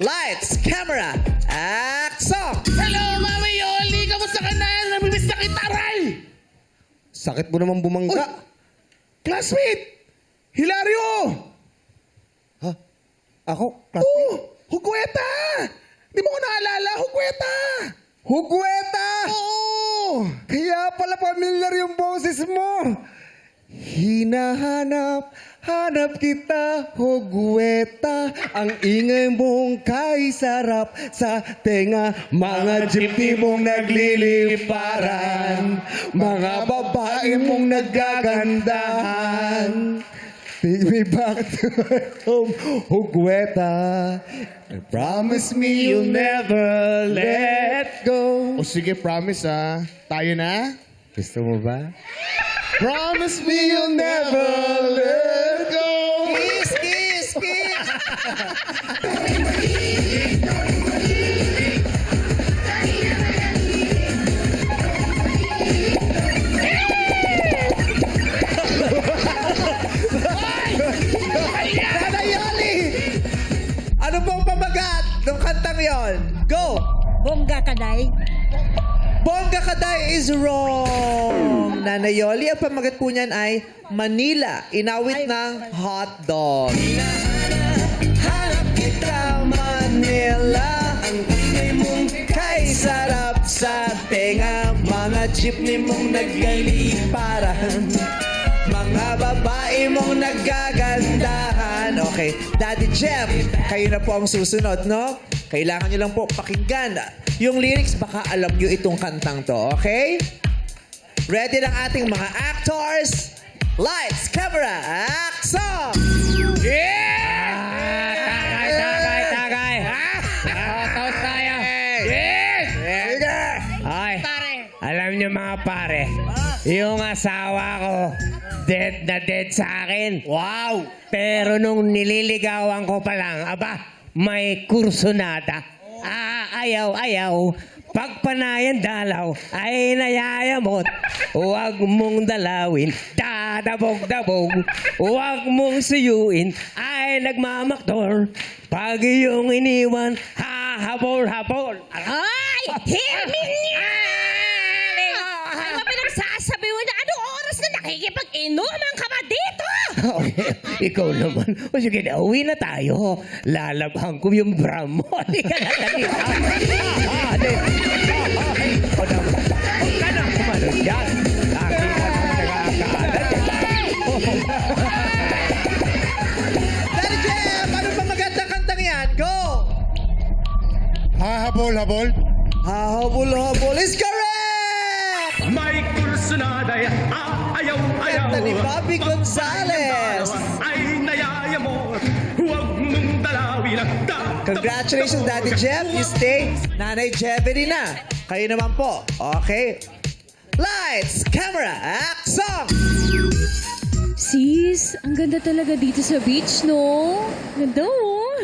Lights, camera, action! Hello, Mami Yoli! Kamusta ka na? Namimiss na kita, Ray! Sakit mo naman bumangga. Classmate! Hilario! Ha? Ako? Hugweta! Di mo ko naalala, Hugweta! Hugweta! Oo! Kaya pala familiar yung boses mo. Hanap kita, Hugweta. Ang ingay mong kaisarap sa tenga. Mga jeepney mong nagliliparan. Mga babae mong nagagandahan. Take me back to my home, Hugweta. And promise me you'll never let go. O sige, promise tayo na? Gusto mo ba? Promise me you'll never let go! Kiss, kiss, kiss! Nanay Yoli! Ano pong pamagat ng kantang yon? Go! Bongga ka, Day. Bongga Kaday is wrong. Nanay Yoli, ang pamagat po niyan ay Manila, inawit ng hot dog. Hanap kita, Manila, ang ingay mong kay sarap sa tenga. Mga jeepney mong nagliliparan, mga babae mong nagagandahan. Okay, Daddy Jeff, kayo na po ang susunod, no? Kailangan nyo lang po pakinggan yung lyrics, baka alam nyo itong kantang to, okay? Ready ng ating mga actors? Lights, camera, action! Tagay! Taos tayo! Yes! Ay, alam niyo mga pare, yung asawa ko, dead na dead sa akin. Wow! Pero nung nililigawan ko pa lang, aba, may kursunada. Ayaw. Pagpanayan dalaw ay nayayamot. Huwag mong dalawin, dadabog-dabog. Huwag mong suyuin, ay nagmamaktor. Pag iyong iniwan, hahabol-habol. Ay! Herminia! Ano ba pinagsasabi mo na anong oras na nakikipag-inuman ka ba dito? Okay, ikaw naman. O sige na, uwi na tayo. Lalabhan ko yung bram mo. Halika na, halika. O na, huwag ka na kumanon dyan. Lagi ka na nagkakalat. Daddy Jeff, ano pa magandang kantang yan? Go! Habol. Hahabol-habol is correct! May kursunada ayaw Kanta ni Bobby Gonzales. ay nayayamot. Huwag mong dalawin ang Congratulations, Daddy Jeff. You stay. Nanay Jeffrey na. Kayo naman po. Okay. Lights, camera, action! Sis, ang ganda talaga dito sa beach, no? Ganda, oh.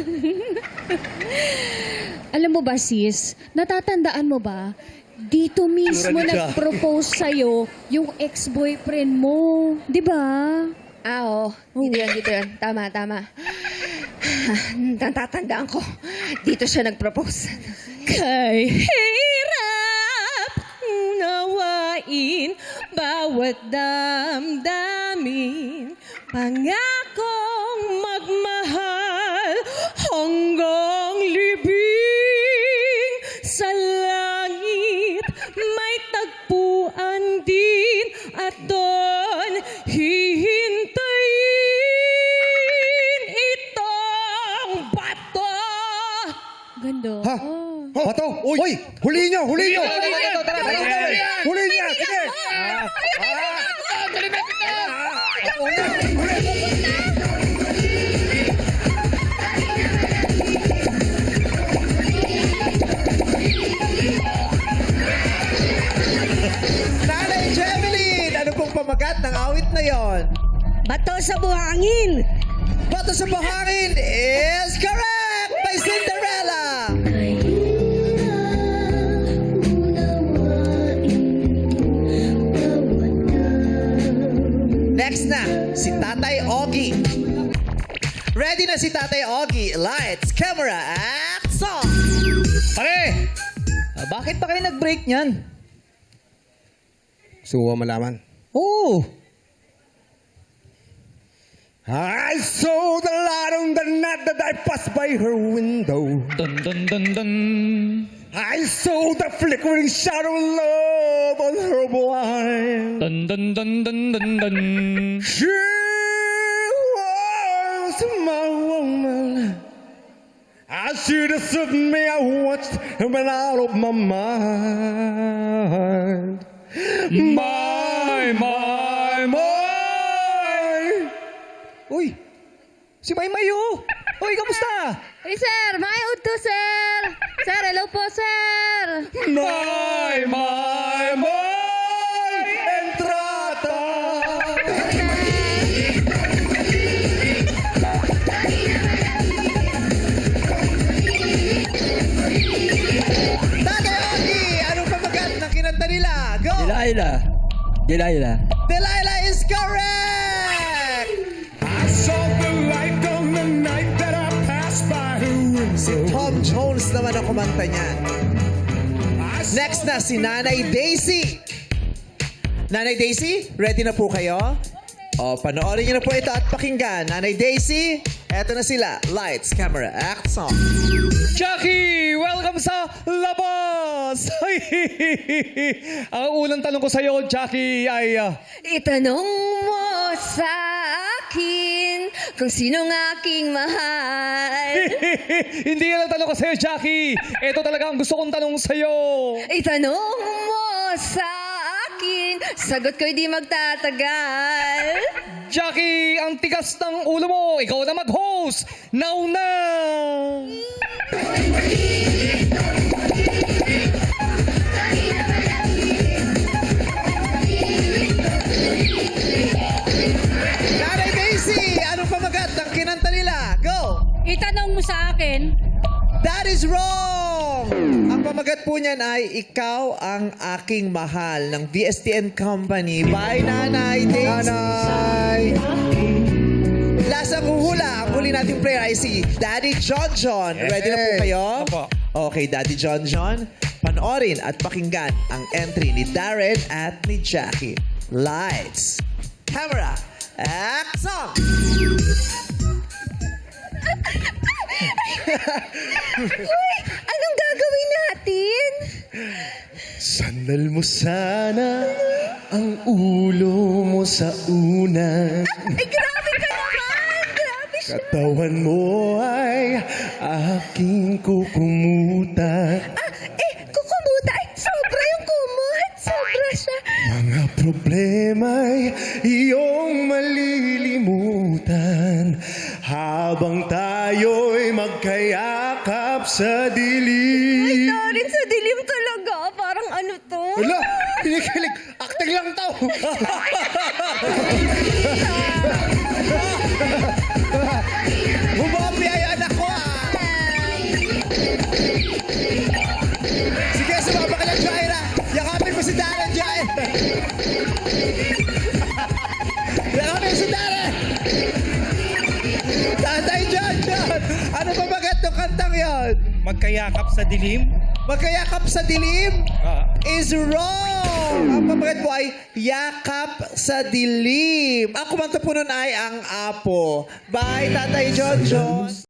Alam mo ba, sis, natatandaan mo ba, dito mismo nag-propose sa'yo yung ex-boyfriend mo. Di ba? Oo. Dito yun. Tama. Natatandaan ko. Dito siya nag-propose. Kay hirap unawain bawat damdamin. Pangakong magmahal hanggang libing. Sa langit may tagpuan din at doon hihintayin itong bato. Ganda. Ha? Bato! Uy! Huli niyo! Huli niyo! Sige! Nanay Jeveline, ano pong pamagat ng awit na yon? Bato sa buhangin. Bato sa buhangin is correct by Cinderella. Next na, si Tatay Ogie. Ready na si Tatay Ogie. Lights, camera, act. Bakit pa kayo nag-break niyan? Gusto mo ba malaman? Oo. I saw the light on the night that I passed by her window. Dun dun dun dun. I saw the flickering shadow of love on her blind. Dun dun dun dun dun dun. She was my woman. As she deceived me, I watched her went out of my mind. My. Uy, si Maymayo. Uy, kamusta? Hey, sir! May udto, sir! Sir, hello po, sir! My, entrata. Tatay Ogie, anong pamagat ng kinanta nila? Go! Delilah. Delilah is correct! I saw the light on the night that I passed by her window. Tom Jones naman ang kumanta niya. Next na si Nanay Daisy. Nanay Daisy, ready na po kayo? O, panoorin niyo na po ito at pakinggan. Nanay Daisy, eto na sila. Lights, camera, act, song. Jackie, welcome sa labas! Ang unang tanong ko sa iyo, Jackie, ay... Itanong mo sa akin kung sinong aking mahal. Hindi yan ang tanong ko sa iyo, Jackie. Ito talaga ang gusto kong tanong sa iyo. Itanong mo sa akin, sagot ko'y di magtatagal. Jackie, ang tigas ng ulo mo. Ikaw na mag-host. Now na! Nanay Daisy, anong pamagat ng kinanta nila? Go! Itanong mo sa akin, That is wrong! Ang pamagat po niyan ay Ikaw ang Aking Mahal ng VSTN Company by Nanay Daisy. Nanay. Last ang huhula. Ang huli nating player ay si Daddy John John. Ready na po kayo? Opo. Okay, Daddy John John. Panoorin at pakinggan ang entry ni Darren at ni Jackie. Lights, camera, act, song! Uy, anong gagawin natin? Sandal mo sana ang ulo mo sa unan. Ay, grabe ka naman! Grabe siya! Katawan mo ay aking kukumutan. Kukumuta! Ay, sobra yung kumot! Sobra siya! Mga problema'y iyong malilimutan habang tayo'y magkayakap sa dilim. Darin sa dilim talaga. Parang ano to? Wala! Kinikilig! Acting lang to! Bumopia yung anak ko, ah! Sige, sumama ka lang, Jaira. Yakapin mo si Darren, Jaira. Yakapin mo si Darren. Tatay John John, ano ba bagat ng kantang yon? Magkayakap sa dilim? Magkayakap sa dilim Ah. is wrong. Ang pamagat po ay yakap sa dilim. Ang kumanta po nun ay ang Apo. Bye, Tatay John John.